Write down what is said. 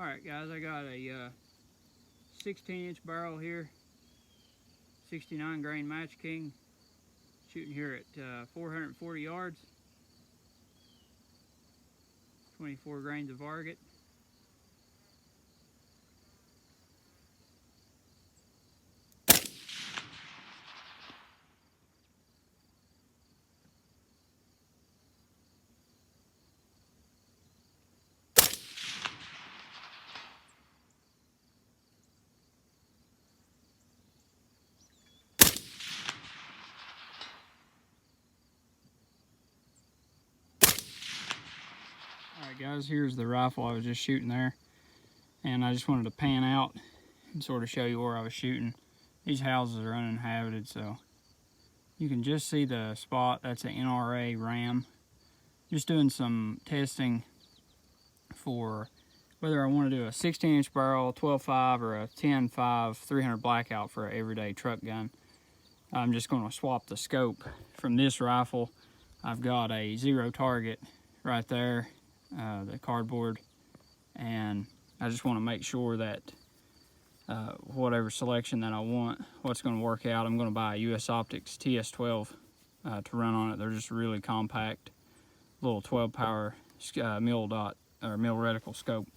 Alright guys, I got a 16-inch barrel here, 69 grain matchking, shooting here at 440 yards, 24 grains of varget. Alright guys, here's the rifle I was just shooting there, and I just wanted to pan out and sort of show you where I was shooting. These houses are uninhabited, so you can just see the spot. That's an NRA ram. Just doing some testing for whether I want to do a 16-inch barrel, 12.5, or a 10.5 300 blackout for an everyday truck gun. I'm just going to swap the scope from this rifle. I've got a 0 target right there, the cardboard, and I just want to make sure that whatever selection that I want, what's going to work out. I'm going to buy a US Optics TS12 to run on it. They're just really compact, little 12 power mil reticle scope.